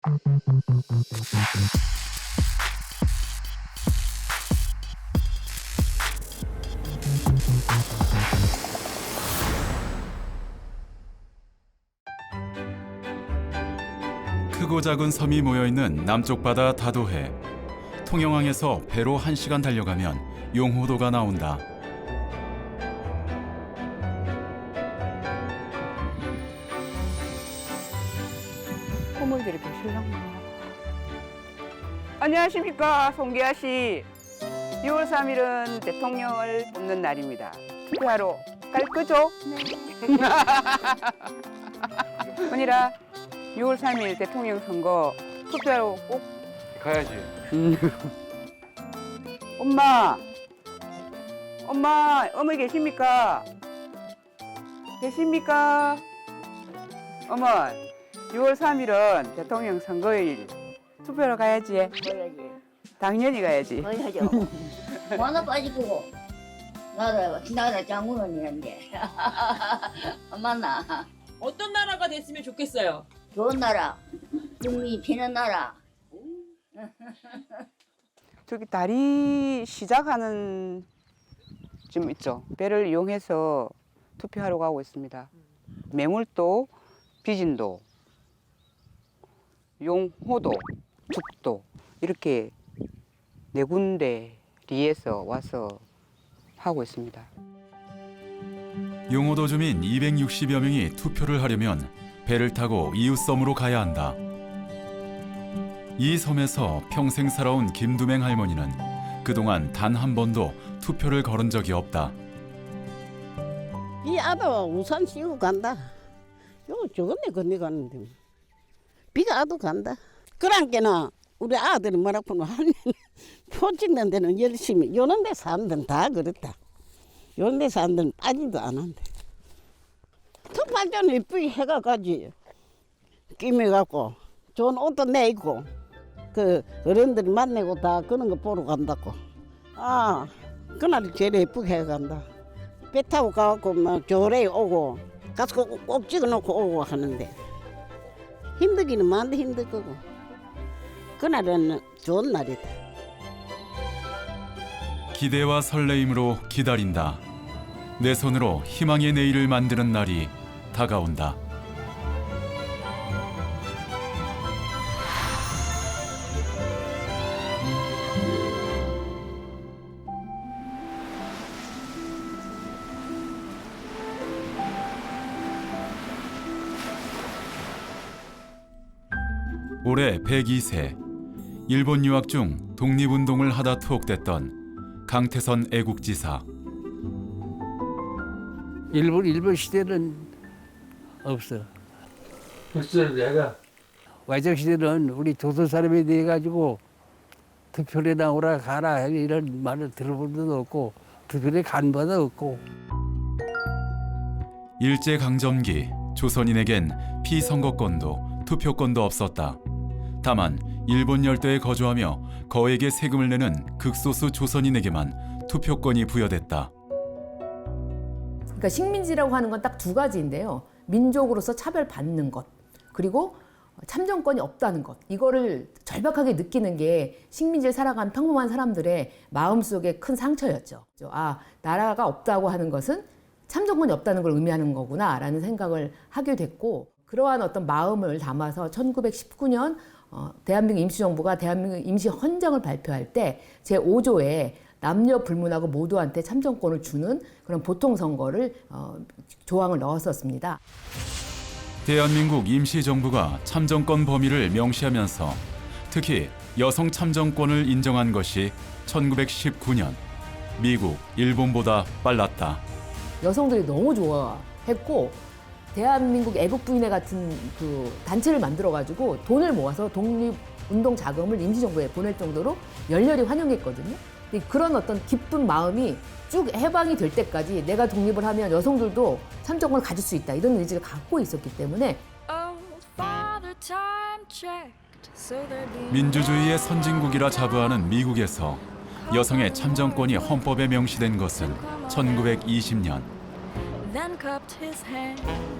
크고 작은 섬이 모여있는 남쪽 바다 다도해. 통영항에서 배로 1시간 달려가면 용호도가 나온다. 어머니들이 계실랑나. 안녕하십니까, 송기아 씨. 6월 3일은 대통령을 뽑는 날입니다. 투표하러 갈 거죠? 네. 언니라 6월 3일 대통령 선거 투표하러 꼭 가야지. 엄마, 어머니 계십니까? 계십니까? 어머, 6월 3일은 대통령 선거일. 투표하러 가야지. 가야지. 당연히 가야지. 가야죠. 뭐 하나 빠지고. 나라 장군원이란데. 맞나? 어떤 나라가 됐으면 좋겠어요? 좋은 나라. 국민이 피는 나라. 저기 다리 시작하는 좀 있죠. 배를 이용해서 투표하러 가고 있습니다. 매물도, 비진도, 용호도, 죽도 이렇게 4군데 리에서 와서 하고 있습니다. 용호도 주민 260여 명이 투표를 하려면 배를 타고 이웃섬으로 가야 한다. 이 섬에서 평생 살아온 김두맹 할머니는 그동안 단 한 번도 투표를 걸은 적이 없다. 이 아도 우산 씌우고 간다. 요 저건네 건너가는데 비가 아도 간다. 그러니까는 우리 아들이 뭐라고 하면 표 찍는 데는 열심히 요런 데 사는 데는 다 그렇다. 요런 데 사는 데는 빠지도 안 한대. 특발전 이쁘게 해가가지 끼매갖고 좋은 옷도 내입고 그 어른들 만나고 다 그런 거 보러 간다고. 아 그날 제일 예쁘게 해간다. 배 타고 가갖고 막 조례 오고 가서 꼭 찍어놓고 오고 하는데 힘들기는 많은데 힘들 거고 그날은 좋은 날이다. 기대와 설레임으로 기다린다. 내 손으로 희망의 내일을 만드는 날이 다가온다. 올해 102세, 일본 유학 중 독립운동을 하다 투옥됐던 강태선 애국지사. 일본 시대는 없어. 글쎄 내가 와이적 시대는 우리 조선 사람에 대해 가지고 투표에 나오라 가라 이런 말을 들어본 적도 없고 투표에 간 바도 없고. 일제강점기 조선인에겐 피선거권도 투표권도 없었다. 다만 일본 열도에 거주하며 거액의 세금을 내는 극소수 조선인에게만 투표권이 부여됐다. 그러니까 식민지라고 하는 건 딱 두 가지인데요. 민족으로서 차별받는 것, 그리고 참정권이 없다는 것. 이거를 절박하게 느끼는 게 식민지를 살아간 평범한 사람들의 마음속에 큰 상처였죠. 아, 나라가 없다고 하는 것은 참정권이 없다는 걸 의미하는 거구나라는 생각을 하게 됐고, 그러한 어떤 마음을 담아서 1919년 대한민국 임시정부가 대한민국 임시헌정을 발표할 때 제5조에 남녀 불문하고 모두한테 참정권을 주는 그런 보통선거를 조항을 넣었었습니다. 대한민국 임시정부가 참정권 범위를 명시하면서 특히 여성 참정권을 인정한 것이 1919년, 미국, 일본보다 빨랐다. 여성들이 너무 좋아했고 대한민국 애국부인회 같은 그 단체를 만들어가지고 돈을 모아서 독립운동 자금을 임시정부에 보낼 정도로 열렬히 환영했거든요. 그런 어떤 기쁜 마음이 쭉 해방이 될 때까지 내가 독립을 하면 여성들도 참정권을 가질 수 있다 이런 의지를 갖고 있었기 때문에 민주주의의 선진국이라 자부하는 미국에서 여성의 참정권이 헌법에 명시된 것은 1920년.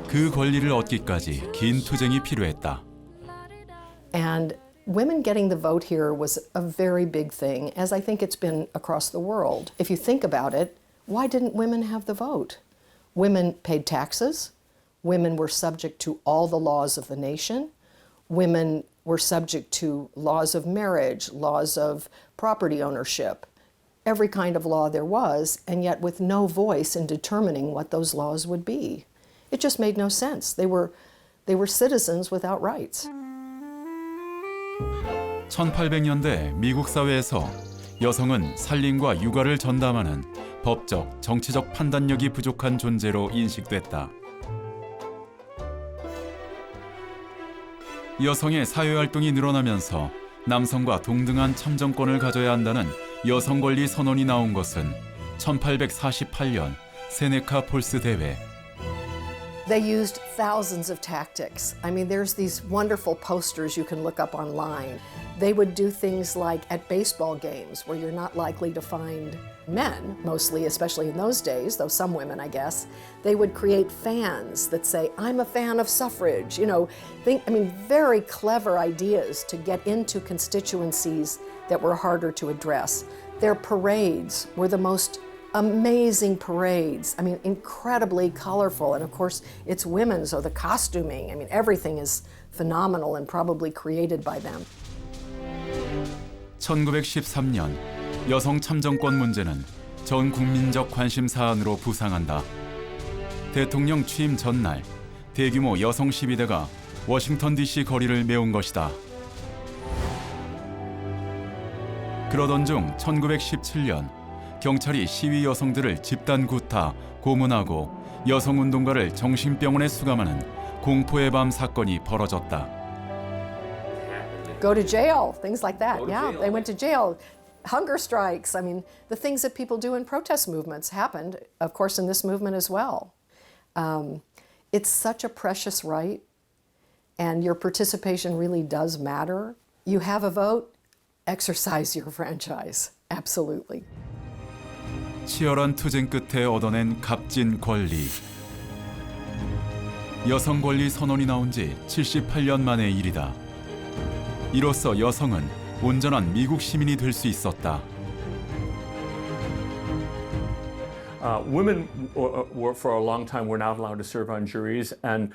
그 권리를 얻기까지 긴 투쟁이 필요했다. And women getting the vote here was a very big thing, as I think it's been across the world. If you think about it, why didn't women have the vote? Women paid taxes. Women were subject to all the laws of the nation. Women were subject to laws of marriage, laws of property ownership, every kind of law there was, and yet with no voice in determining what those laws would be. It just made no sense. They were citizens without rights. 1800년대 미국 사회에서 여성은 살림과 육아를 전담하는 법적, 정치적 판단력이 부족한 존재로 인식됐다. 여성의 사회활동이 늘어나면서 남성과 동등한 참정권을 가져야 한다는 여성 권리 선언이 나온 것은 1848년 세네카 폴스 대회. They used thousands of tactics. I mean, there's these wonderful posters you can look up online. They would do things like at baseball games where you're not likely to find men, mostly, especially in those days, though some women, I guess. They would create fans that say, I'm a fan of suffrage. You know, very clever ideas to get into constituencies that were harder to address. Their parades were the most amazing parades. I mean, incredibly colorful. And of course, it's women, so the costuming, everything is phenomenal and probably created by them. 1913년 여성 참정권 문제는 전 국민적 관심 사안으로 부상한다. 대통령 취임 전날 대규모 여성 시위대가 워싱턴 DC 거리를 메운 것이다. 그러던 중 1917년 경찰이 시위 여성들을 집단 구타, 고문하고 여성 운동가를 정신병원에 수감하는 공포의 밤 사건이 벌어졌다. Go to jail, things like that. Yeah, they went to jail. Hunger strikes. The things that people do in protest movements happened, of course, in this movement as well. It's such a precious right, and your participation really does matter. You have a vote, exercise your franchise. Absolutely. 치열한 투쟁 끝에 얻어낸 값진 권리. 여성 권리 선언이 나온 지 78년 만의 일이다. 이로써 여성은 온전한 미국 시민이 될 수 있었다. Women were for a long time were not allowed to serve on juries, and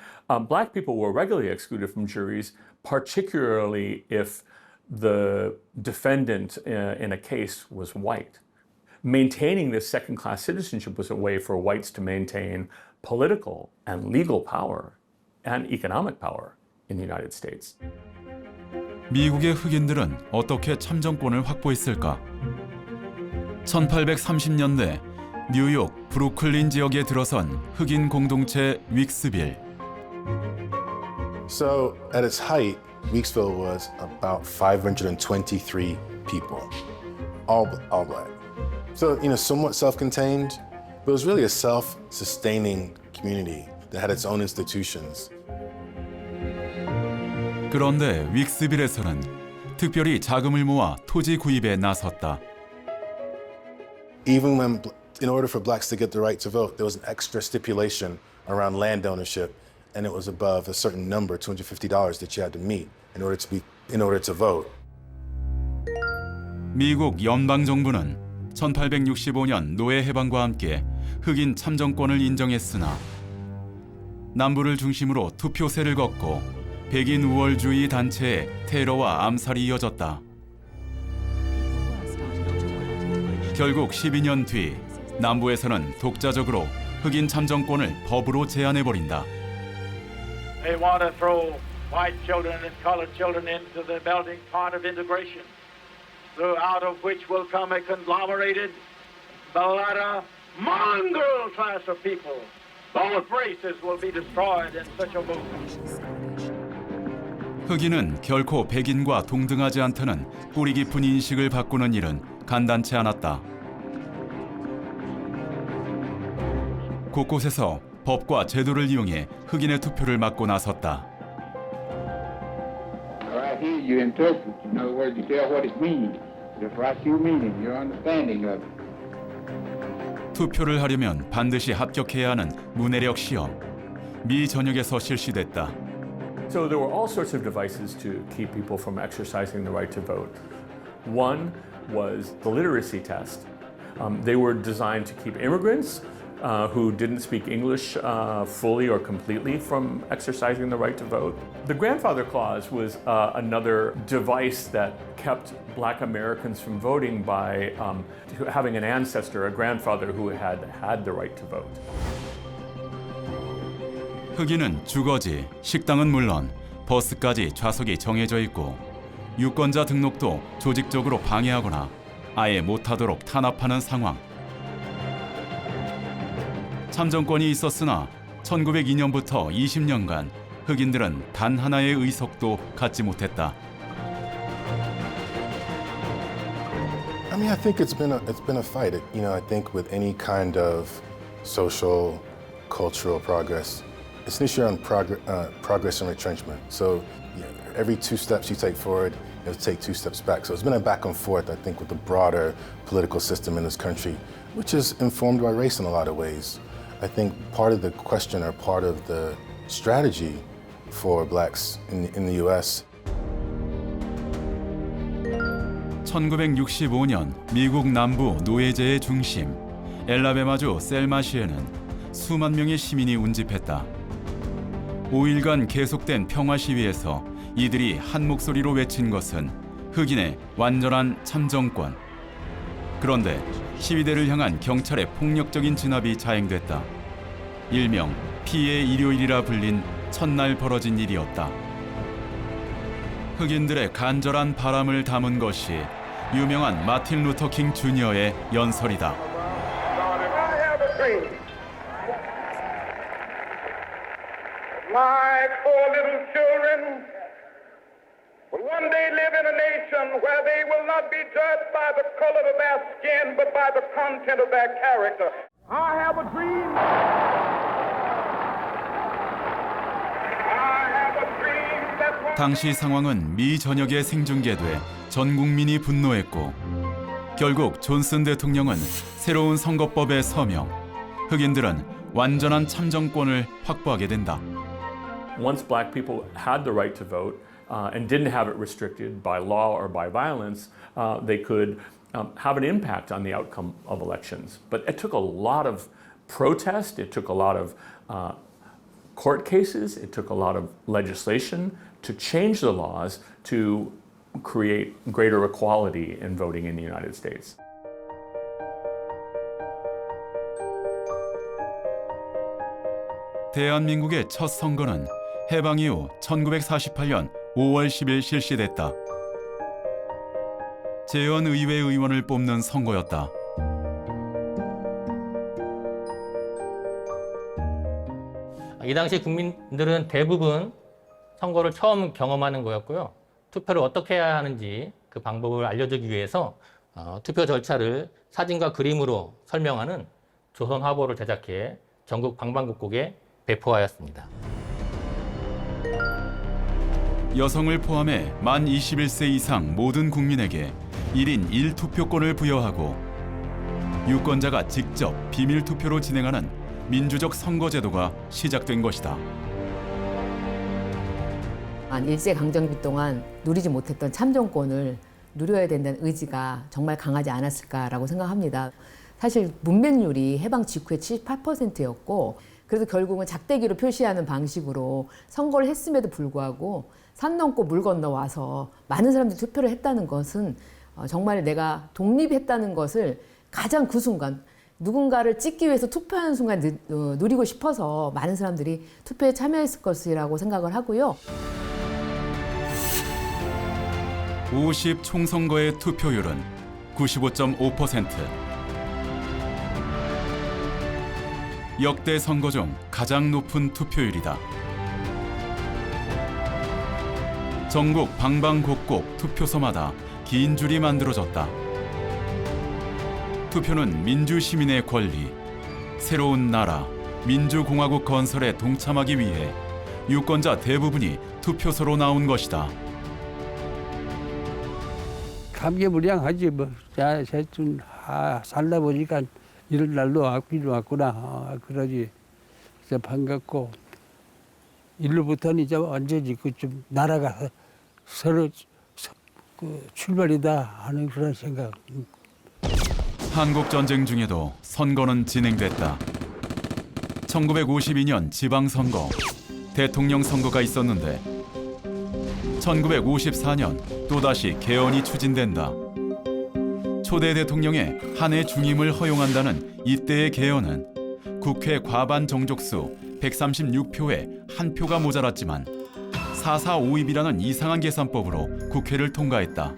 black people were regularly excluded from juries, particularly if the defendant in a case was white. Maintaining this second-class citizenship was a way for whites to maintain political and legal power and economic power in the United States. 미국의 흑인들은 어떻게 참정권을 확보했을까? 1830년대 뉴욕 브루클린 지역에 들어선 흑인 공동체 윅스빌. So at its height, Weeksville was about 523 people, all black. So, somewhat self-contained, but it was really a self-sustaining community that had its own institutions. 그런데 윅스빌에서는 특별히 자금을 모아 토지 구입에 나섰다. Even when, in order for blacks to get the right to vote, there was an extra stipulation around land ownership, and it was above a certain number, $250, that you had to meet in order to vote. 미국 연방 정부는 1865년 노예 해방과 함께 흑인 참정권을 인정했으나 남부를 중심으로 투표세를 걷고 백인 우월주의 단체의 테러와 암살이 이어졌다. 결국 12년 뒤 남부에서는 독자적으로 흑인 참정권을 법으로 제한해버린다. They want to throw white children and colored children into the melting pot of integration, out of which will come a conglomerated, bloody, mongrel class of people. Both races will be destroyed in such a movement. 흑인은 결코 백인과 동등하지 않다는 뿌리 깊은 인식을 바꾸는 일은 간단치 않았다. 곳곳에서 법과 제도를 이용해 흑인의 투표를 막고 나섰다. Right here you interpret. In other words, you tell what it means. Just write your meaning, your understanding of it. 투표를 하려면 반드시 합격해야 하는 문해력 시험. 미 전역에서 실시됐다. So there were all sorts of devices to keep people from exercising the right to vote. One was the literacy test. They were designed to keep immigrants who didn't speak English fully or completely from exercising the right to vote. The grandfather clause was another device that kept Black Americans from voting by having an ancestor, a grandfather who had had the right to vote. 흑인은 주거지, 식당은 물론 버스까지 좌석이 정해져 있고 유권자 등록도 조직적으로 방해하거나 아예 못하도록 탄압하는 상황. 참정권이 있었으나 1902년부터 20년간 흑인들은 단 하나의 의석도 갖지 못했다. I mean, I think it's been a fight. I think with any kind of social, cultural progress, it's an issue on progress and retrenchment. So every 2 steps you take forward, you have to take 2 steps back. So it's been a back and forth, I think, with the broader political system in this country, which is informed by race in a lot of ways. I think part of the question or part of the strategy for blacks in the U.S. 1965년 미국 남부 노예제의 중심 엘라베마주 셀마시에는 수만 명의 시민이 운집했다. 5일간 계속된 평화 시위에서 이들이 한 목소리로 외친 것은 흑인의 완전한 참정권. 그런데 시위대를 향한 경찰의 폭력적인 진압이 자행됐다. 일명 피해 일요일이라 불린 첫날 벌어진 일이었다. 흑인들의 간절한 바람을 담은 것이 유명한 마틴 루터 킹 주니어의 연설이다. My 4 little children will one day live in a nation where they will not be judged by the color of their skin, but by the content of their character. I have a dream. I have a dream that 당시 상황은 미 전역에 생중계돼 전 국민이 분노했고 결국 존슨 대통령은 새로운 선거법에 서명, 흑인들은 완전한 참정권을 확보하게 된다. Once black people had the right to vote and didn't have it restricted by law or by violence, they could have an impact on the outcome of elections. But it took a lot of protest, it took a lot of court cases, it took a lot of legislation to change the laws to create greater equality in voting in the United States. 대한민국의 첫 선거는 해방 이후 1948년 5월 10일 실시됐다. 재헌의회 의원을 뽑는 선거였다. 이 당시 국민들은 대부분 선거를 처음 경험하는 거였고요. 투표를 어떻게 해야 하는지 그 방법을 알려주기 위해서 투표 절차를 사진과 그림으로 설명하는 조선 화보를 제작해 전국 방방곡곡에 배포하였습니다. 여성을 포함해 만 21세 이상 모든 국민에게 1인 1투표권을 부여하고 유권자가 직접 비밀 투표로 진행하는 민주적 선거제도가 시작된 것이다. 일제강점기 동안 누리지 못했던 참정권을 누려야 된다는 의지가 정말 강하지 않았을까라고 생각합니다. 사실 문맹률이 해방 직후에 78%였고 그래서 결국은 작대기로 표시하는 방식으로 선거를 했음에도 불구하고 산 넘고 물 건너 와서 많은 사람들이 투표를 했다는 것은 정말 내가 독립했다는 것을 가장 그 순간 누군가를 찍기 위해서 투표하는 순간 누리고 싶어서 많은 사람들이 투표에 참여했을 것이라고 생각을 하고요. 50 총선거의 투표율은 95.5%. 역대 선거 중 가장 높은 투표율이다. 전국 방방곡곡 투표소마다 긴 줄이 만들어졌다. 투표는 민주시민의 권리, 새로운 나라, 민주공화국 건설에 동참하기 위해 유권자 대부분이 투표소로 나온 것이다. 감개무량하지 뭐. 자, 대충 살다 보니까 이런 날도 왔긴 왔구나. 그러지. 그래서 반갑고 일로부터는 이제 완전히 그 좀 나라가 서로 출발이다 하는 그런 생각. 한국 전쟁 중에도 선거는 진행됐다. 1952년 지방선거, 대통령 선거가 있었는데 1954년 또다시 개헌이 추진된다. 초대 대통령의 한 해 중임을 허용한다는 이때의 개헌은 국회 과반 정족수 136표에 한 표가 모자랐지만 4.4.5입이라는 이상한 계산법으로 국회를 통과했다.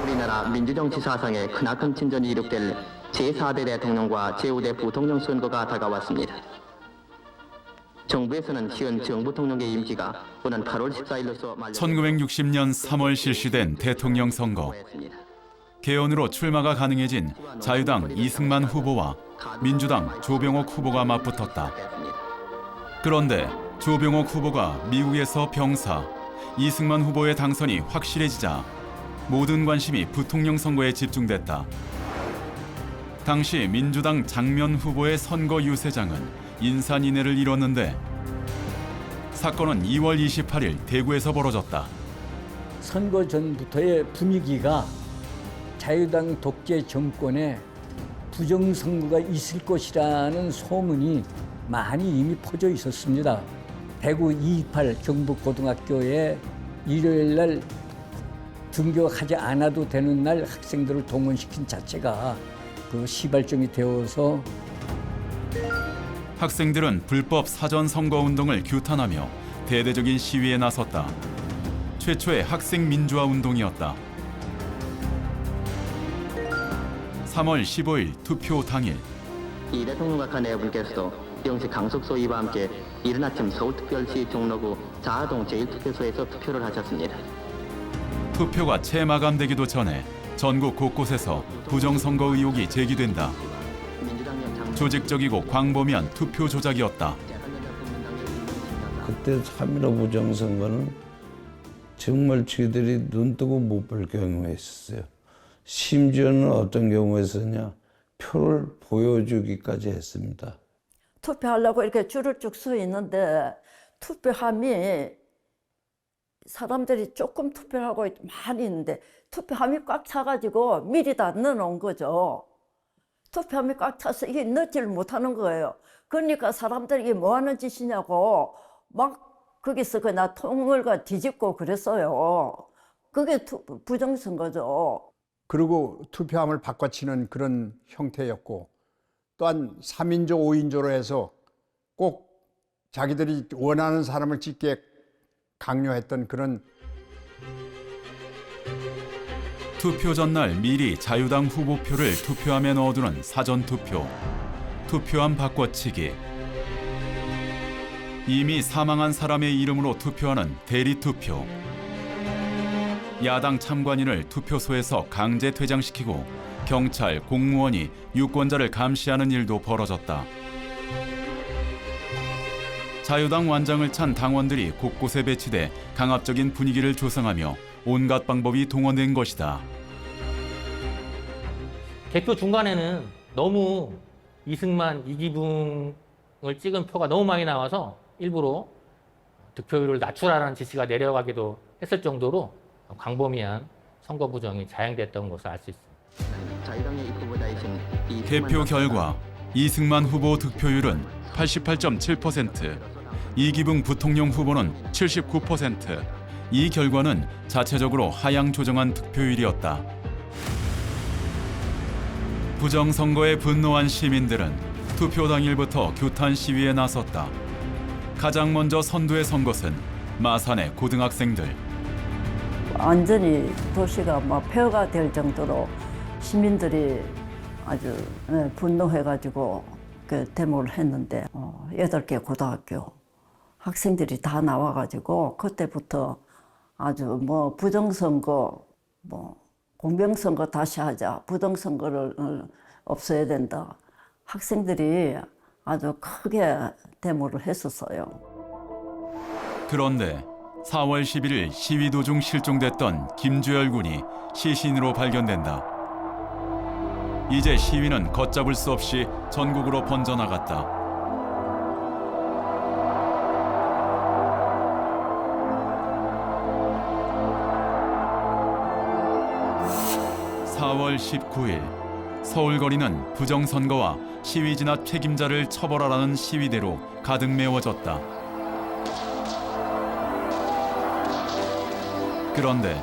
우리나라 민주정치 사상에 크나큰 진전이 이룩될 제4대 대통령과 제5대 부통령 선거가 다가왔습니다. 정부에서는 현 정부 통령의 임기가 오는 8월 14일로서 1960년 3월 실시된 대통령 선거. 개헌으로 출마가 가능해진 자유당 이승만 후보와 민주당 조병옥 후보가 맞붙었다. 그런데 조병옥 후보가 미국에서 병사, 이승만 후보의 당선이 확실해지자 모든 관심이 부통령 선거에 집중됐다. 당시 민주당 장면 후보의 선거 유세장은 인산인해를 이뤘는데 사건은 2월 28일 대구에서 벌어졌다. 선거 전부터의 분위기가 자유당 독재 정권에 부정선거가 있을 것이라는 소문이 많이 이미 퍼져 있었습니다. 대구 228 경북고등학교에 일요일 날 등교하지 않아도 되는 날 학생들을 동원시킨 자체가 그 시발점이 되어서 학생들은 불법 사전 선거 운동을 규탄하며 대대적인 시위에 나섰다. 최초의 학생 민주화 운동이었다. 3월 15일 투표 당일 이 대통령과 간 내분께서도 영시 강속소위와 함께 이른 아침 서울특별시 종로구 자하동 제1투표소에서 투표를 하셨습니다. 투표가 채 마감되기도 전에 전국 곳곳에서 부정선거 의혹이 제기된다. 조직적이고 광범위한 투표 조작이었다. 그때 3.15 부정선거는 정말 저희들이 눈뜨고 못 볼 경우가 있었어요. 심지어는 어떤 경우에서냐 표를 보여주기까지 했습니다. 투표하려고 이렇게 줄을 쭉 서 있는데 투표함이 사람들이 조금 투표하고 많이 있는데 투표함이 꽉 차가지고 미리 다 넣어놓은 거죠. 투표함이 꽉 차서 이게 넣지를 못하는 거예요. 그러니까 사람들이 이게 뭐 하는 짓이냐고 막 거기서 그냥 통을 뒤집고 그랬어요. 그게 부정선거죠. 그리고 투표함을 바꿔치는 그런 형태였고 또한 3인조, 5인조로 해서 꼭 자기들이 원하는 사람을 찍게 강요했던 그런 투표 전날 미리 자유당 후보표를 투표함에 넣어두는 사전투표, 투표함 바꿔치기, 이미 사망한 사람의 이름으로 투표하는 대리투표, 야당 참관인을 투표소에서 강제 퇴장시키고 경찰, 공무원이 유권자를 감시하는 일도 벌어졌다. 자유당 완장을 찬 당원들이 곳곳에 배치돼 강압적인 분위기를 조성하며 온갖 방법이 동원된 것이다. 개표 중간에는 너무 이승만, 이기붕을 찍은 표가 너무 많이 나와서 일부러 득표율을 낮추라는 지시가 내려가기도 했을 정도로 광범위한 선거 부정이 자행됐던 것을 알 수 있습니다. 개표 결과 이승만 후보 득표율은 88.7%, 이기붕 부통령 후보는 79%. 이 결과는 자체적으로 하향 조정한 득표율이었다. 부정선거에 분노한 시민들은 투표 당일부터 규탄 시위에 나섰다. 가장 먼저 선두에 선 것은 마산의 고등학생들. 완전히 도시가 폐허가 될 정도로 시민들이 아주 분노해가지고 그 데모를 했는데 8개 고등학교 학생들이 다 나와가지고 그때부터 아주 부정선거, 공정선거 다시 하자, 부정선거를 없애야 된다. 학생들이 아주 크게 데모를 했었어요. 그런데 4월 11일 시위 도중 실종됐던 김주열 군이 시신으로 발견된다. 이제 시위는 걷잡을 수 없이 전국으로 번져나갔다. 4월 19일 서울 거리는 부정선거와 시위 진압 책임자를 처벌하라는 시위대로 가득 메워졌다. 그런데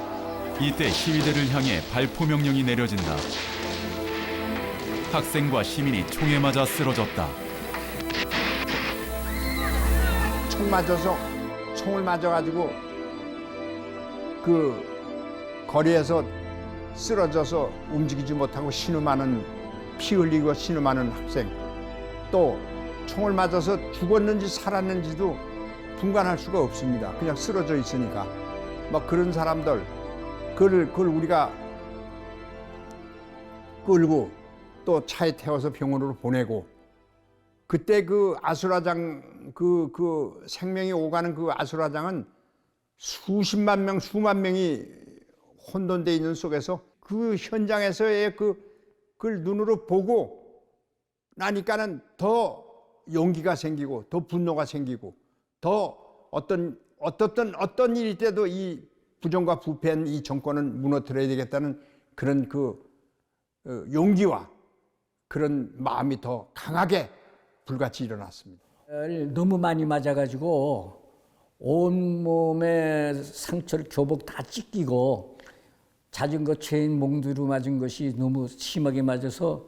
이때 시위대를 향해 발포 명령이 내려진다. 학생과 시민이 총에 맞아 쓰러졌다. 총을 맞아가지고 그 거리에서 쓰러져서 움직이지 못하고 신음하는, 피 흘리고 신음하는 학생, 또 총을 맞아서 죽었는지 살았는지도 분간할 수가 없습니다. 그냥 쓰러져 있으니까. 막 그런 사람들, 그걸 우리가 끌고 또 차에 태워서 병원으로 보내고, 그때 그 아수라장, 그 생명이 오가는 그 아수라장은 수십만 명, 수만 명이 혼돈돼 있는 속에서 그 현장에서의 그걸 눈으로 보고 나니까는 더 용기가 생기고 더 분노가 생기고 더 어떤 일이 때도 이 부정과 부패한 이 정권은 무너뜨려야 되겠다는 그런 용기와 그런 마음이 더 강하게 불같이 일어났습니다. 너무 많이 맞아가지고 온몸에 상처를 교복 다 찢기고 자전거 체인 몽두로 맞은 것이 너무 심하게 맞아서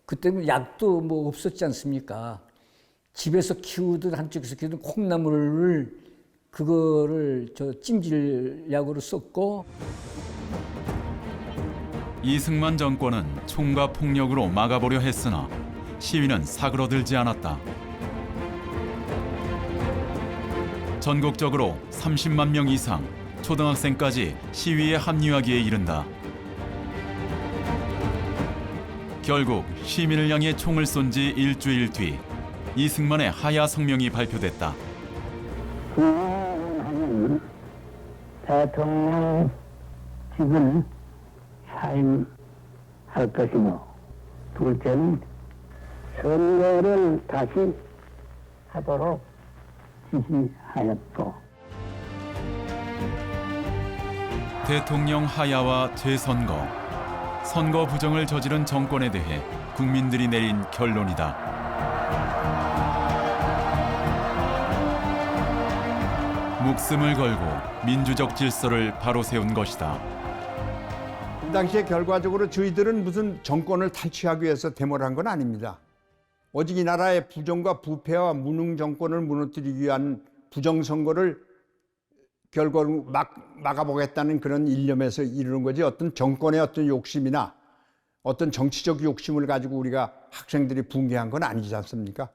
그때는 약도 뭐 없었지 않습니까? 집에서 키우던 한쪽에서 키우던 콩나물을 그거를 찜질약으로 썼고. 이승만 정권은 총과 폭력으로 막아보려 했으나 시위는 사그러들지 않았다. 전국적으로 30만 명 이상, 초등학생까지 시위에 합류하기에 이른다. 결국 시민을 향해 총을 쏜 지 일주일 뒤 이승만의 하야 성명이 발표됐다. 대통령직은 사임할 것이며, 둘째는 선거를 다시 하도록 지시하였고. 대통령 하야와 재선거, 선거 부정을 저지른 정권에 대해 국민들이 내린 결론이다. 목숨을 걸고 민주적 질서를 바로 세운 것이다. 그 당시에 결과적으로 저희들은 무슨 정권을 탈취하기 위해서 데모를 한 건 아닙니다. 오직 이 나라의 부정과 부패와 무능 정권을 무너뜨리기 위한 부정선거를 결과로 막아보겠다는 그런 일념에서 이루는 거지, 어떤 정권의 어떤 욕심이나 어떤 정치적 욕심을 가지고 우리가 학생들이 붕괴한 건 아니지 않습니까?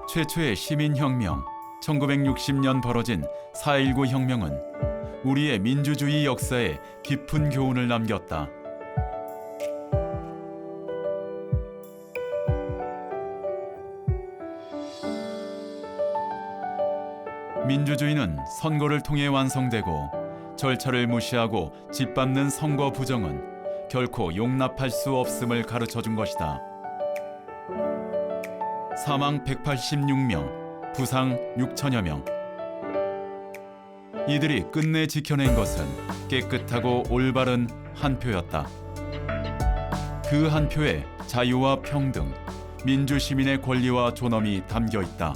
최초의 시민혁명, 1960년 벌어진 4.19 혁명은 우리의 민주주의 역사에 깊은 교훈을 남겼다. 민주주의는 선거를 통해 완성되고 절차를 무시하고 짓밟는 선거 부정은 결코 용납할 수 없음을 가르쳐준 것이다. 사망 186명, 부상 6천여 명. 이들이 끝내 지켜낸 것은 깨끗하고 올바른 한 표였다. 그 한 표에 자유와 평등, 민주 시민의 권리와 존엄이 담겨 있다.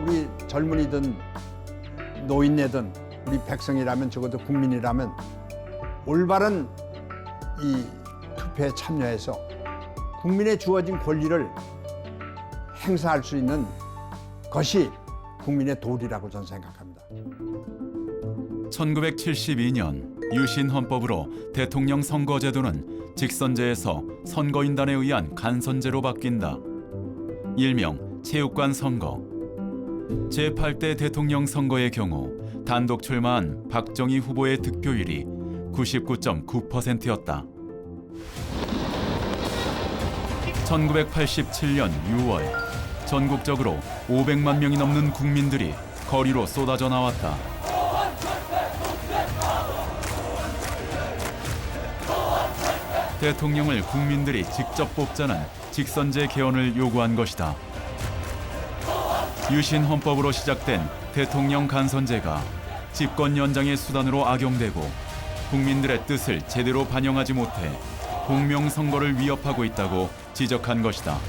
우리 젊은이든 노인네든 우리 백성이라면, 적어도 국민이라면 올바른 이 투표에 참여해서 국민에 주어진 권리를 행사할 수 있는 것이 국민의 도리라고 저는 생각합니다. 1972년 유신 헌법으로 대통령 선거제도는 직선제에서 선거인단에 의한 간선제로 바뀐다. 일명 체육관 선거. 제8대 대통령 선거의 경우 단독 출마한 박정희 후보의 득표율이 99.9%였다. 1987년 6월 전국적으로 500만 명이 넘는 국민들이 거리로 쏟아져 나왔다. 대통령을 국민들이 직접 뽑자는 직선제 개헌을 요구한 것이다. 유신 헌법으로 시작된 대통령 간선제가 집권 연장의 수단으로 악용되고 국민들의 뜻을 제대로 반영하지 못해 공명선거를 위협하고 있다고 지적한 것이다.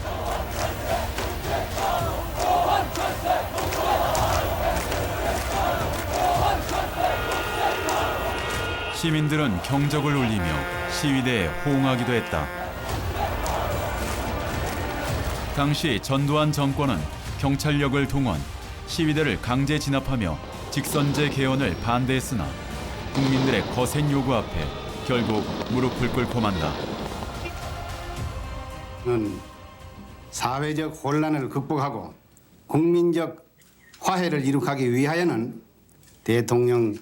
시민들은 경적을 울리며 시위대에 호응하기도 했다. 당시 전두환 정권은 경찰력을 동원, 시위대를 강제 진압하며 직선제 개헌을 반대했으나 국민들의 거센 요구 앞에 결국 무릎을 꿇고 만다. 사회적 혼란을 극복하고 국민적 화해를 이룩하기 위하여는 대통령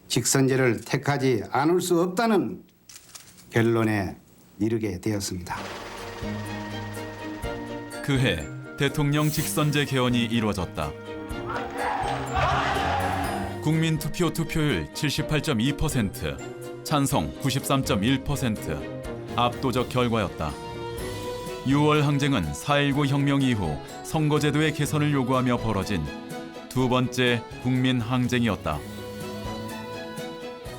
직선제를 택하지 않을 수 없다는 결론에 이르게 되었습니다. 그해 대통령 직선제 개헌이 이루어졌다. 국민투표 투표율 78.2%, 찬성 93.1%, 압도적 결과였다. 6월 항쟁은 4.19 혁명 이후 선거제도의 개선을 요구하며 벌어진 두 번째 국민 항쟁이었다.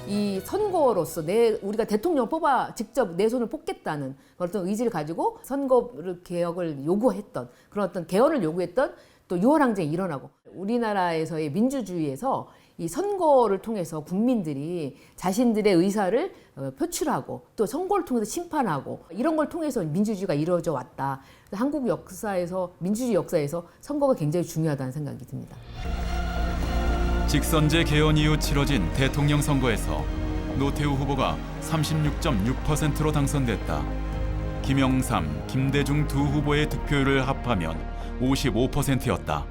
이 선거로서 우리가 대통령 직접 내 손을 뽑겠다는 어떤 의지를 가지고 선거 개혁을 요구했던 그런 어떤 개헌을 요구했던 또 6월 항쟁이 일어나고 우리나라에서의 민주주의에서 이 선거를 통해서 국민들이 자신들의 의사를 표출하고 또 선거를 통해서 심판하고 이런 걸 통해서 민주주의가 이루어져 왔다. 한국 역사에서 민주주의 역사에서 선거가 굉장히 중요하다는 생각이 듭니다. 직선제 개헌 이후 치러진 대통령 선거에서 노태우 후보가 36.6%로 당선됐다. 김영삼, 김대중 두 후보의 득표율을 합하면 55%였다.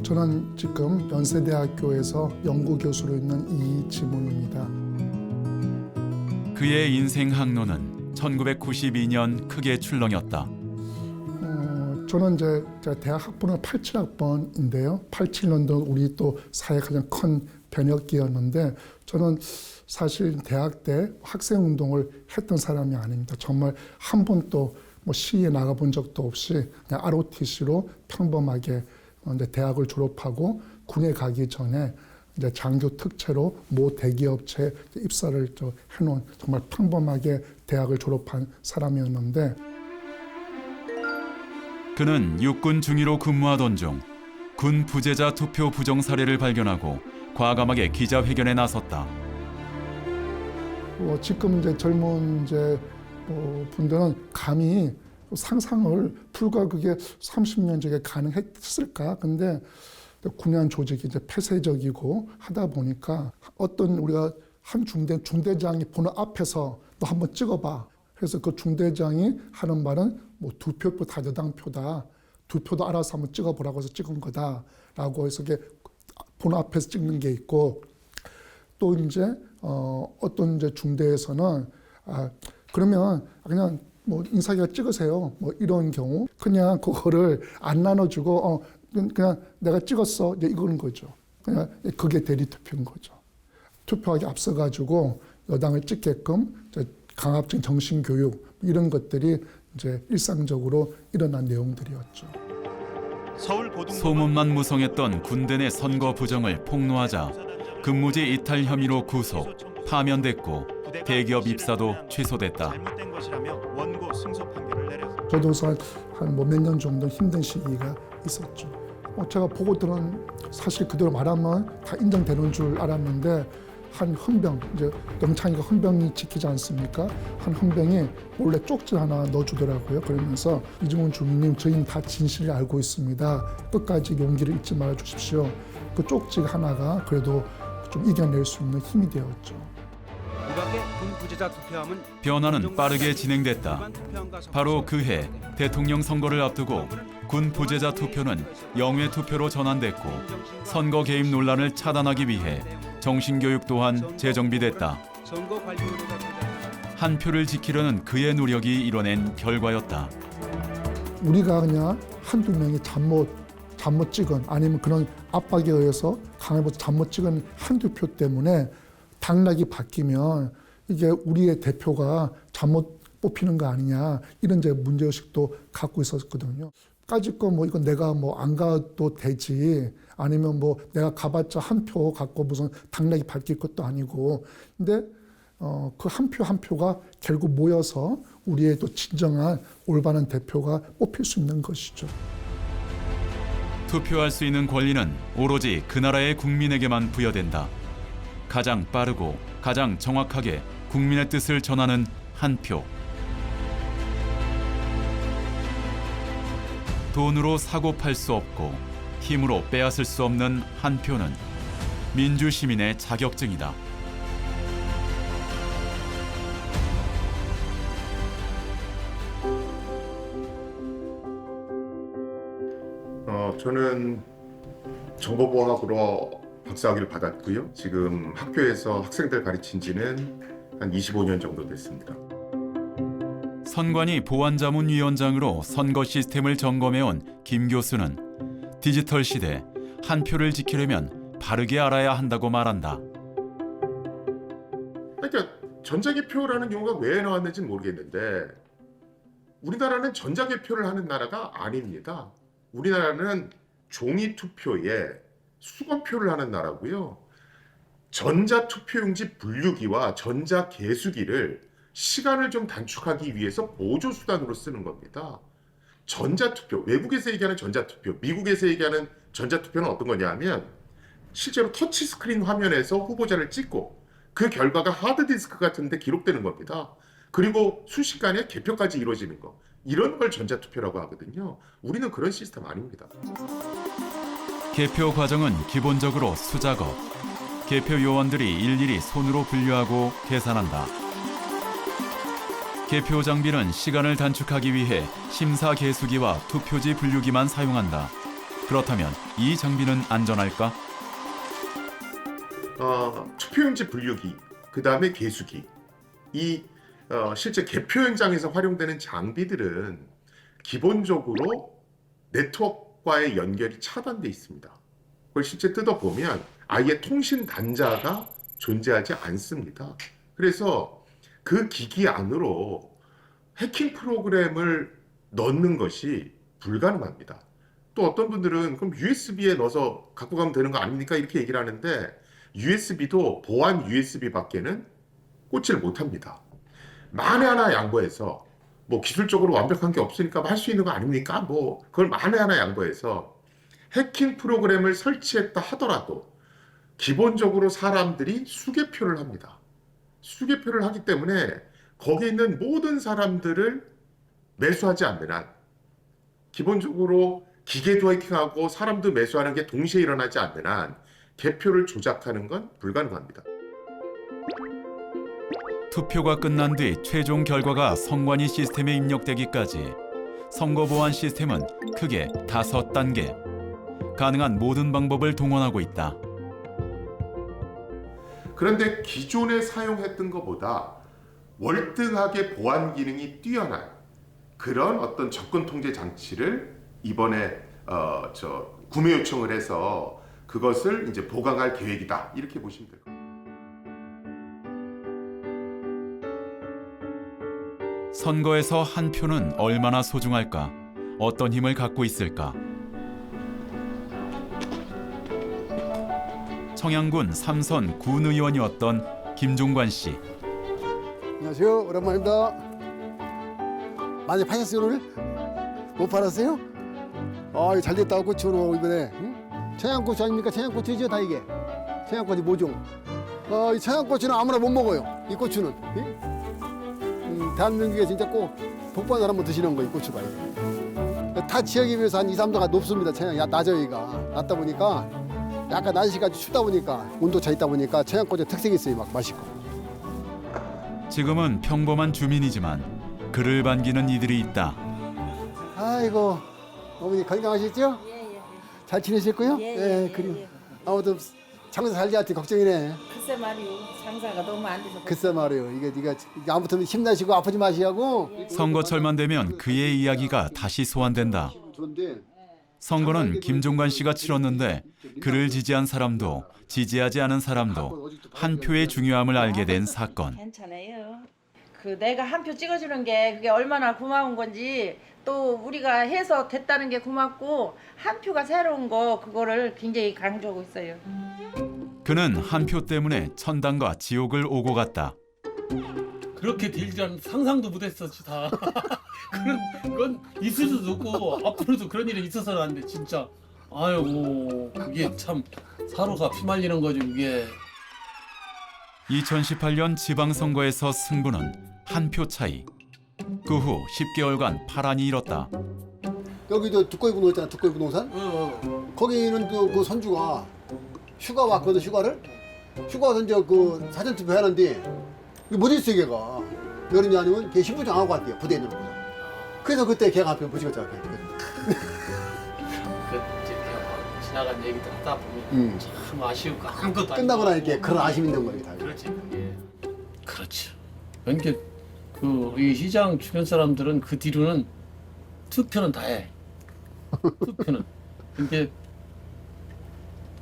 저는 지금 연세대학교에서 연구교수로 있는 이지문입니다. 그의 인생 항로는 1992년 크게 출렁였다. 저는 이제 대학 학번은 87학번인데요. 87년도 우리 또 사회 가장 큰 변혁기였는데 저는 사실 대학 때 학생 운동을 했던 사람이 아닙니다. 정말 한 번도 뭐 시위에 나가본 적도 없이 그냥 ROTC로 평범하게 이제 대학을 졸업하고 군에 가기 전에 이제 장교 특채로 모 대기업체에 입사를 해놓은 정말 평범하게 대학을 졸업한 사람이었는데 그는 육군 중위로 근무하던 중 군 부재자 투표 부정 사례를 발견하고 과감하게 기자회견에 나섰다. 지금 이제 젊은 분들은 감히 상상을 불과 그게 30년 전에 가능했을까? 근데 군안 조직이 이제 폐쇄적이고 하다 보니까 어떤 우리가 한 중대장이 보는 앞에서 너 한번 찍어봐. 그래서 그 중대장이 하는 말은 뭐 2표표 다저당표다. 2표도 알아서 한번 찍어보라고 해서 찍은 거다라고 해서 이게 보는 앞에서 찍는 게 있고 또 이제 어떤 이제 중대에서는 그러면 그냥 뭐 인사기가 찍으세요. 뭐 이런 경우 그냥 그거를 안 나눠주고 그냥 내가 찍었어 이제 이거는 거죠. 그냥 그게 대리 투표인 거죠. 투표하기 앞서가지고 여당을 찍게끔 강압적인 정신 교육 이런 것들이 이제 일상적으로 일어난 내용들이었죠. 소문만 무성했던 군대 내 선거 부정을 폭로하자 근무지 이탈 혐의로 구속, 파면됐고 대기업 입사도 취소됐다. 저도 한 몇 년 정도 힘든 시기가 있었죠. 제가 보고들은 사실 그대로 말하면 다 인정되는 줄 알았는데 한 헌병, 이제 영창이가 헌병이 지키지 않습니까? 한 헌병이 몰래 쪽지 하나 넣어주더라고요. 그러면서 이중훈 주민님 저희는 다 진실을 알고 있습니다. 끝까지 용기를 잊지 말아 주십시오. 그 쪽지 하나가 그래도 좀 이겨낼 수 있는 힘이 되었죠. 변화는 빠르게 진행됐다. 바로 그해 대통령 선거를 앞두고 군 부재자 투표는 영외 투표로 전환됐고 선거 개입 논란을 차단하기 위해 정신교육 또한 재정비됐다. 한 표를 지키려는 그의 노력이 이뤄낸 결과였다. 우리가 그냥 한두 명이 잠못 잘못 찍은 아니면 그런 압박에 의해서 강압해서 잘못 찍은 한두 표 때문에 당락이 바뀌면 이게 우리의 대표가 잘못 뽑히는 거 아니냐 이런 이제 문제의식도 갖고 있었거든요. 까짓 거 뭐 이건 내가 뭐 안 가도 되지 아니면 뭐 내가 가봤자 한 표 갖고 무슨 당락이 바뀔 것도 아니고 근데 그 한 표 한 표가 결국 모여서 우리의 또 진정한 올바른 대표가 뽑힐 수 있는 것이죠. 투표할 수 있는 권리는 오로지 그 나라의 국민에게만 부여된다. 가장 빠르고 가장 정확하게 국민의 뜻을 전하는 한 표. 돈으로 사고 팔 수 없고 힘으로 빼앗을 수 없는 한 표는 민주 시민의 자격증이다. 저는 정보보안학으로 박사학위를 받았고요. 지금 학교에서 학생들 가르친 지는 한 25년 정도 됐습니다. 선관위 보안자문위원장으로 선거 시스템을 점검해온 김 교수는 디지털 시대 한 표를 지키려면 바르게 알아야 한다고 말한다. 그러니까 전자개표라는 용어가 왜 나왔는지 모르겠는데 우리나라는 전자개표를 하는 나라가 아닙니다. 우리나라는 종이 투표에 수검표를 하는 나라고요. 전자투표용지 분류기와 전자개수기를 시간을 좀 단축하기 위해서 보조수단으로 쓰는 겁니다. 전자투표, 외국에서 얘기하는 전자투표, 미국에서 얘기하는 전자투표는 어떤 거냐면 실제로 터치스크린 화면에서 후보자를 찍고 그 결과가 하드디스크 같은 데 기록되는 겁니다. 그리고 순식간에 개표까지 이루어지는 거. 이런 걸 전자투표라고 하거든요. 우리는 그런 시스템 아닙니다. 개표 과정은 기본적으로 수작업. 개표 요원들이 일일이 손으로 분류하고 계산한다. 개표 장비는 시간을 단축하기 위해 심사 개수기와 투표지 분류기만 사용한다. 그렇다면 이 장비는 안전할까? 투표용지 분류기, 그 다음에 개수기. 실제 개표 현장에서 활용되는 장비들은 기본적으로 네트워크와의 연결이 차단돼 있습니다. 그걸 실제 뜯어보면 아예 통신 단자가 존재하지 않습니다. 그래서 그 기기 안으로 해킹 프로그램을 넣는 것이 불가능합니다. 또 어떤 분들은 그럼 USB에 넣어서 갖고 가면 되는 거 아닙니까? 이렇게 얘기를 하는데 USB도 보안 USB 밖에는 꽂지를 못합니다. 만에 하나 양보해서 뭐 기술적으로 완벽한 게 없으니까 할 수 있는 거 아닙니까? 뭐 그걸 만에 하나 양보해서 해킹 프로그램을 설치했다 하더라도 기본적으로 사람들이 수개표를 합니다. 수개표를 하기 때문에 거기 있는 모든 사람들을 매수하지 않는 한 기본적으로 기계도 해킹하고 사람도 매수하는 게 동시에 일어나지 않는 한 개표를 조작하는 건 불가능합니다. 투표가 끝난 뒤 최종 결과가 선관위 시스템에 입력되기까지 선거 보안 시스템은 크게 5단계. 가능한 모든 방법을 동원하고 있다. 그런데 기존에 사용했던 것보다 월등하게 보안 기능이 뛰어난 그런 어떤 접근 통제 장치를 이번에 구매 요청을 해서 그것을 이제 보강할 계획이다. 이렇게 보시면 될 겁니다. 선거에서 한 표는 얼마나 소중할까? 어떤 힘을 갖고 있을까? 청양군 삼선 군의원이었던 김종관 씨. 안녕하세요. 오랜만입니다. 많이 파셨어요 오늘? 못 팔았어요? 잘 됐다 고추로 이번에. 응? 청양고추 아닙니까? 청양고추죠 다 이게. 청양고추 모종. 이 청양고추는 아무나 못 먹어요. 이 고추는. 대한민국에 진짜 꼭 복받은 사람 한번 드시는 거 이 고추가. 타 지역에 비해서 한 2, 3도가 높습니다. 청양 낮아요 여기가. 낮다 보니까 약간 날씨가 춥다 보니까 온도차 있다 보니까 청양고추 특색이 있어요. 막 맛있고. 지금은 평범한 주민이지만 그를 반기는 이들이 있다. 아이고 어머니 건강하셨죠? 잘 지내셨고요? 그리고 아무튼 장사 잘 될지 걱정이네. 글쎄 말이요. 장사가 너무 안 돼서. 글쎄 말이요. 이게 아무튼 힘내시고 아프지 마시고. 선거철만 되면 그의 이야기가 다시 소환된다. 그런데 선거는 김종관 씨가 치렀는데 그를 지지한 사람도 지지하지 않은 사람도 한 표의 중요함을 알게 된 사건. 괜찮아요. 그 내가 한 표 찍어주는 게 그게 얼마나 고마운 건지 또 우리가 해서 됐다는 게 고맙고 한 표가 새로운 거 그거를 굉장히 강조하고 있어요. 그는 한 표 때문에 천당과 지옥을 오고 갔다. 그렇게 될 줄은 상상도 못했었지 다. 그건 있을 수도 없고 앞으로도 그런 일이 있어서는 안 돼 진짜. 아이고 그게 참 사로가 피말리는 거지 그게. 2018년 지방선거에서 승부는 한 표 차이. 그 후 10개월간 파란이 일었다. 여기 저 두꺼비 부동산 있잖아, 두꺼비 부동산. 거기는 그 선주가 휴가 왔거든, 휴가를. 휴가 와서 이제 그 사전 투표 하는데 못 있어 걔가. 여름이 아니면 걔 신분증 안 하고 왔대요, 부대에 있는 거죠. 그래서 그때 걔가 한 표 못 찍었잖아. 지나간 얘기도 하다 보면 참 아쉬우고 아무것도 끝나고 나니까 그런 아쉬움이 있는 거예요, 다. 그렇지 그게. 그렇죠. 그러니까 그 우리 시장 주변 사람들은 그 뒤로는 투표는 다 해. 투표는. 근데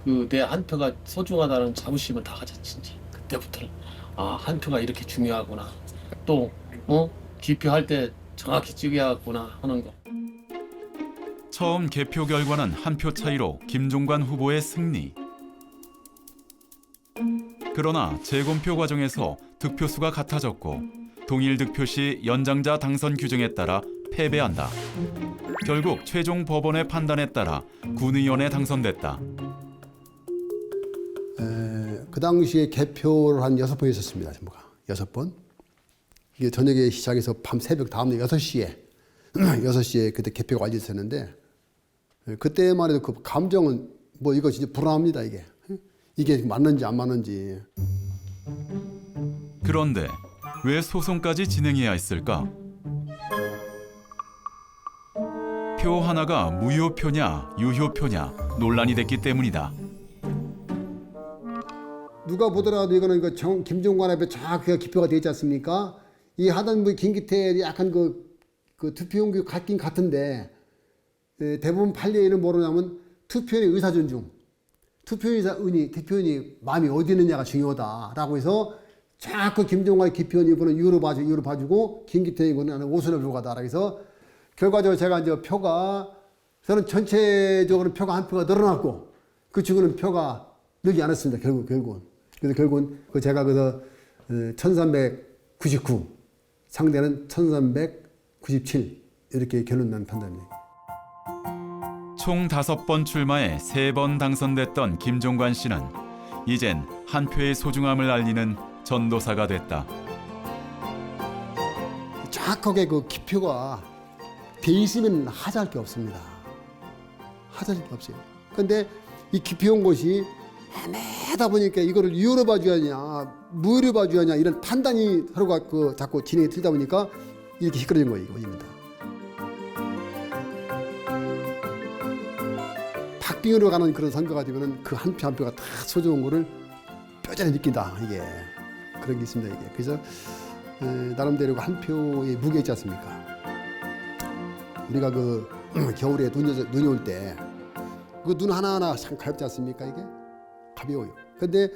그 내 한 표가 소중하다는 자부심을 다 가졌지. 그때부터는 아, 한 표가 이렇게 중요하구나. 또 기표할 때 정확히 찍어야겠구나 하는 거. 처음 개표 결과는 한 표 차이로 김종관 후보의 승리. 그러나 재검표 과정에서 득표수가 같아졌고 동일 득표 시 연장자 당선 규정에 따라 패배한다. 결국 최종 법원의 판단에 따라 군의원에 당선됐다. 그 당시에 개표를 한 6번 있었습니다, 전부가. 6번. 이게 저녁에 시작해서 밤 새벽 다음날 6시에 6시에 그때 개표가 완료됐었는데 그때만 해도 그 감정은 뭐 이거 진짜 불안합니다, 이게. 이게 맞는지 안 맞는지. 그런데 왜 소송까지 진행해야 했을까? 표 하나가 무효표냐 유효표냐 논란이 됐기 때문이다. 누가 보더라도 이거는 김종관 앞에 정확하게 기표가 되어 있지 않습니까? 이 하던 분 김기태 약간 그 투표용기 같긴 같은데 대부분 판례에는 뭐냐면 투표인의 의사 존중, 투표인이 마음이 어디 있느냐가 중요하다라고 해서 자꾸 김종관의 기표는 이거는 유로 봐주고 김기태 이거는 오선을 주고 가다라고 해서 결과적으로 제가 이제 표가 저는 전체적으로 표가 한 표가 늘어났고 그 친구는 표가 늘지 않았습니다. 결국은. 그래서 결국은 제가 그래서 1399 상대는 1397 이렇게 결론 난 판단입니다. 총 5번 출마에 3번 당선됐던 김종관 씨는 이젠 한 표의 소중함을 알리는 전도사가 됐다. 정확하게 그 기표가 돼 있으면 하자할 게 없습니다. 하자할 게 없어요. 그런데 이 기표온 것이 애매하다 보니까 이거를 유효로 봐줘야 하냐, 무효로 봐줘야 하냐 이런 판단이 서로가 자꾸 진행이 틀다 보니까 이렇게 시끄러진 거예요, 이겁니다. 박빙으로 가는 그런 선거가 되면은 그 한 표 한 표가 다 소중한 거를 뼈저리 느낀다, 이게. 그런 게 있습니다, 이게. 그래서 나름대로 한 표의 무게 있지 않습니까? 우리가 그 겨울에 눈이 올 때 그 눈 하나하나 참 가볍지 않습니까, 이게? 가벼워요. 근데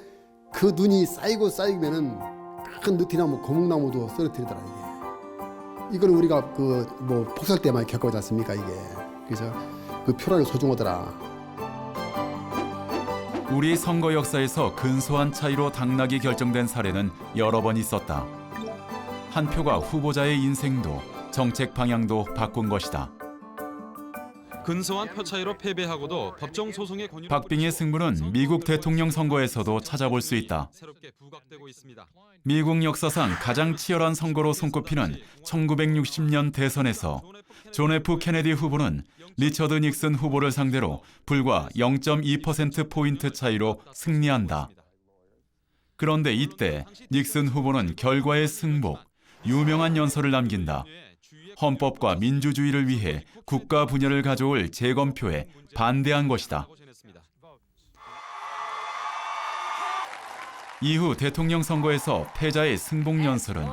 그 눈이 쌓이면은 큰 느티나무, 거목나무도 쓰러뜨리더라, 이게. 이거는 우리가 폭설 때 많이 겪어보지 않습니까, 이게. 그래서 그 표라는 소중하더라. 우리 선거 역사에서 근소한 차이로 당락이 결정된 사례는 여러 번 있었다. 한 표가 후보자의 인생도 정책 방향도 바꾼 것이다. 근소한 표 차이로 패배하고도 법정 소송의 권유. 박빙의 승부는 미국 대통령 선거에서도 찾아볼 수 있다. 미국 역사상 가장 치열한 선거로 손꼽히는 1960년 대선에서 존 F 케네디 후보는 리처드 닉슨 후보를 상대로 불과 0.2%포인트 차이로 승리한다. 그런데 이때 닉슨 후보는 결과에 승복, 유명한 연설을 남긴다. 헌법과 민주주의를 위해 국가 분열을 가져올 재검표에 반대한 것이다. 이후 대통령 선거에서 패자의 승복 연설은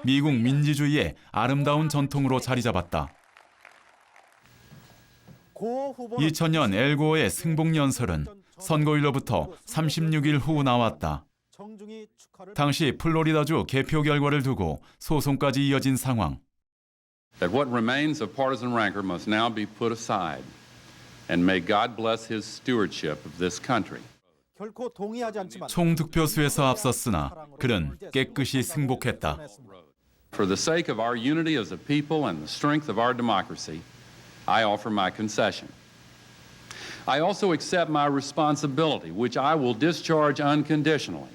미국 민주주의의 아름다운 전통으로 자리 잡았다. 2000년 엘고어의 승복연설은 선거일로부터 36일 후 나왔다. 당시 플로리다주 개표 결과를 두고 소송까지 이어진 상황. That what remains of partisan rancor must now be put aside, and may God bless his stewardship of this country. 결코 동의하지 않지만 총득표수에서 앞섰으나 그는 깨끗이 승복했다. For the sake of our unity as a people and the strength of our democracy, I offer my concession. I also accept my responsibility, which I will discharge unconditionally,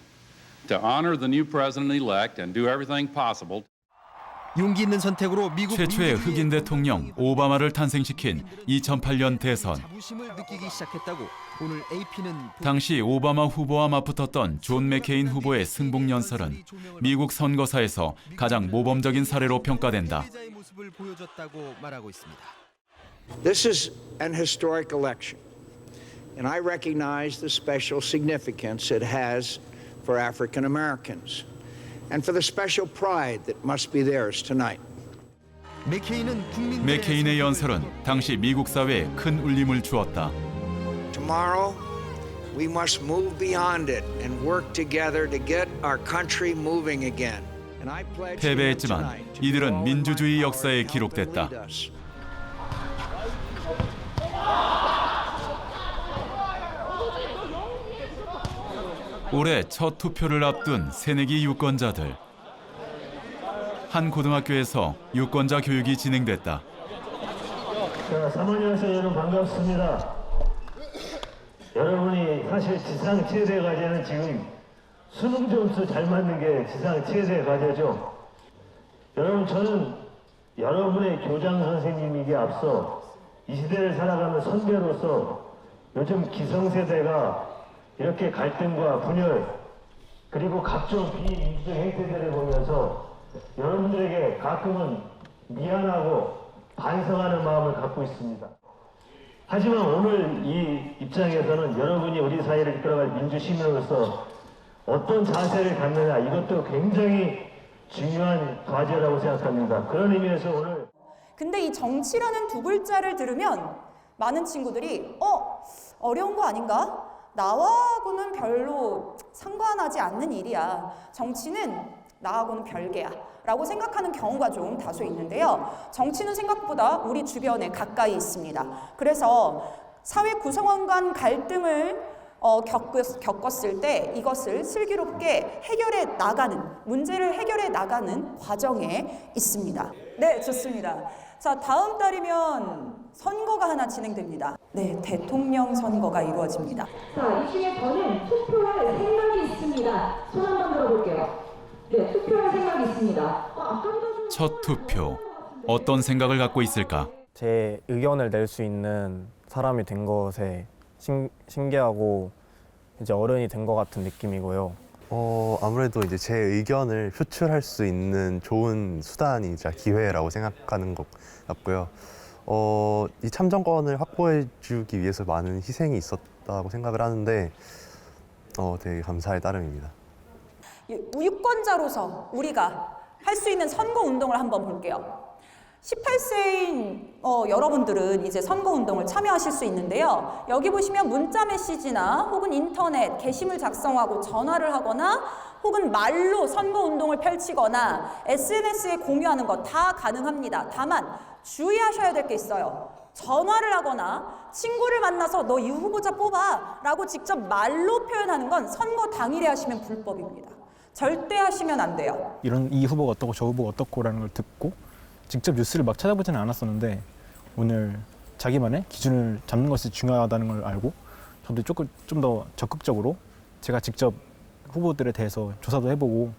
to honor the new president-elect and do everything possible. 용기 있는 선택으로 미국 최초의 흑인 대통령 오바마를 탄생시킨 2008년 대선. 자부심을 느끼기 시작했다고 오늘 AP는 당시 오바마 후보와 맞붙었던 존 맥케인 후보의 승복연설은 미국 선거사에서 가장 모범적인 사례로 평가된다. 모습을 보여줬다고 말하고 있습니다. This is an historic election, and I recognize the special significance it has for African Americans. And for the special pride that must be theirs tonight. 맥케인의 연설은 당시 미국 사회에 큰 울림을 주었다. Tomorrow, we must move beyond it and work together to get our country moving again. And I pledge 패배했지만 이들은 민주주의 역사에 기록됐다. 올해 첫 투표를 앞둔 새내기 유권자들. 한 고등학교에서 유권자 교육이 진행됐다. 자, 3학년 여러분 반갑습니다. 여러분이 사실 지상 최대 과제는 지금 수능 점수 잘 맞는 게 지상 최대 과제죠. 여러분, 저는 여러분의 교장 선생님이기에 앞서 이 시대를 살아가는 선배로서 요즘 기성세대가 이렇게 갈등과 분열 그리고 각종 비민주적 행태들을 보면서 여러분들에게 가끔은 미안하고 반성하는 마음을 갖고 있습니다. 하지만 오늘 이 입장에서는 여러분이 우리 사회를 이끌어갈 민주시민으로서 어떤 자세를 갖느냐, 이것도 굉장히 중요한 과제라고 생각합니다. 그런 의미에서 오늘 근데 이 정치라는 두 글자를 들으면 많은 친구들이 어려운 거 아닌가? 나하고는 별로 상관하지 않는 일이야. 정치는 나하고는 별개야. 라고 생각하는 경우가 좀 다소 있는데요. 정치는 생각보다 우리 주변에 가까이 있습니다. 그래서 사회 구성원 간 갈등을 겪었을 때 이것을 슬기롭게 해결해 나가는, 문제를 해결해 나가는 과정에 있습니다. 네, 좋습니다. 자, 다음 달이면 선거가 하나 진행됩니다. 네, 대통령 선거가 이루어집니다. 자, 이 중에 저는 투표할 생각이 있습니다. 손 한번 들어볼게요. 네, 투표할 생각이 있습니다. 첫 투표. 어떤 생각을 갖고 있을까? 제 의견을 낼 수 있는 사람이 된 것에 신기하고 이제 어른이 된 것 같은 느낌이고요. 아무래도 이제 제 의견을 표출할 수 있는 좋은 수단이자 기회라고 생각하는 것 같고요. 이 참정권을 확보해주기 위해서 많은 희생이 있었다고 생각을 하는데 되게 감사할 따름입니다. 유권자로서 우리가 할 수 있는 선거 운동을 한번 볼게요. 18세인 여러분들은 이제 선거운동을 참여하실 수 있는데요. 여기 보시면 문자 메시지나 혹은 인터넷 게시물 작성하고 전화를 하거나 혹은 말로 선거운동을 펼치거나 SNS에 공유하는 것 다 가능합니다. 다만 주의하셔야 될 게 있어요. 전화를 하거나 친구를 만나서 너 이 후보자 뽑아 라고 직접 말로 표현하는 건 선거 당일에 하시면 불법입니다. 절대 하시면 안 돼요. 이 후보가 어떻고 저 후보가 어떻고라는 걸 듣고 직접 뉴스를 막 찾아보지는 않았었는데 오늘 자기만의 기준을 잡는 것이 중요하다는 걸 알고 저도 조금 좀 더 적극적으로 제가 직접 후보들에 대해서 조사도 해보고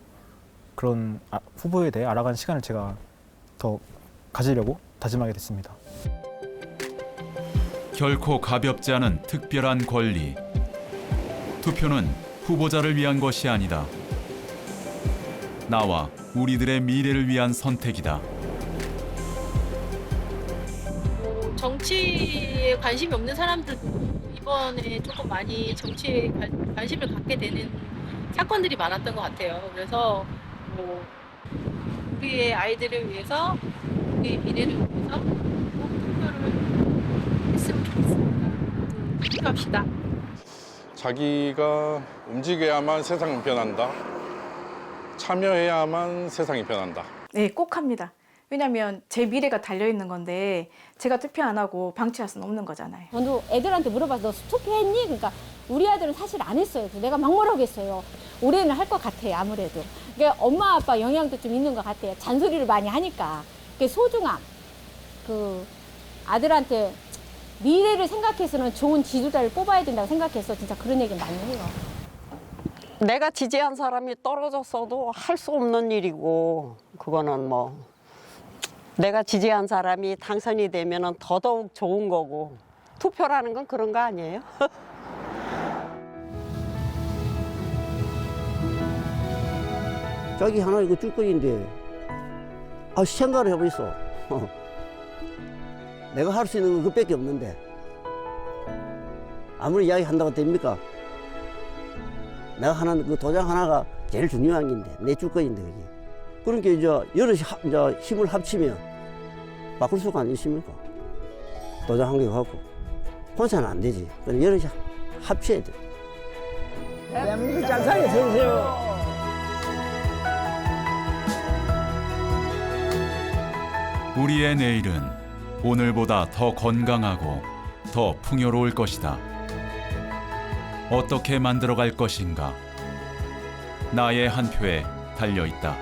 그런 후보에 대해 알아가는 시간을 제가 더 가지려고 다짐하게 됐습니다. 결코 가볍지 않은 특별한 권리. 투표는 후보자를 위한 것이 아니다. 나와 우리들의 미래를 위한 선택이다. 정치에 관심이 없는 사람들 이번에 조금 많이 정치에 관심을 갖게 되는 사건들이 많았던 것 같아요. 그래서 우리의 아이들을 위해서, 우리의 미래를 위해서 꼭 투표를 했으면 좋겠습니다. 합시다. 자기가 움직여야만 세상은 변한다. 참여해야만 세상이 변한다. 네, 꼭 합니다. 왜냐면 제 미래가 달려있는 건데 제가 투표 안 하고 방치할 수는 없는 거잖아요. 저도 애들한테 물어봐서 너 투표했니? 그러니까 우리 아들은 사실 안 했어요. 그래서 내가 막말하겠어요. 올해는 할 것 같아요, 아무래도. 그러니까 엄마 아빠 영향도 좀 있는 것 같아요. 잔소리를 많이 하니까. 그게 소중함. 그 아들한테 미래를 생각해서는 좋은 지도자를 뽑아야 된다고 생각해서 진짜 그런 얘기 많이 해요. 내가 지지한 사람이 떨어졌어도 할 수 없는 일이고, 그거는 뭐 내가 지지한 사람이 당선이 되면은 더더욱 좋은 거고, 투표라는 건 그런 거 아니에요? 자기 하나 이거 줄 거인데 생각을 해보겠어. 내가 할 수 있는 건 그것밖에 없는데 아무리 이야기한다고 됩니까? 내가 하나 그 도장 하나가 제일 중요한 건데 내 줄 거인데 그게. 그러니까 이제 여럿이 이제 힘을 합치면 바꿀 수가 안 있습니까? 도장 한 개 갖고 혼자는 안 되지. 그럼 여럿이 합쳐야 돼. 대한민국 잘 살려주세요. 우리의 내일은 오늘보다 더 건강하고 더 풍요로울 것이다. 어떻게 만들어갈 것인가? 나의 한 표에 달려 있다.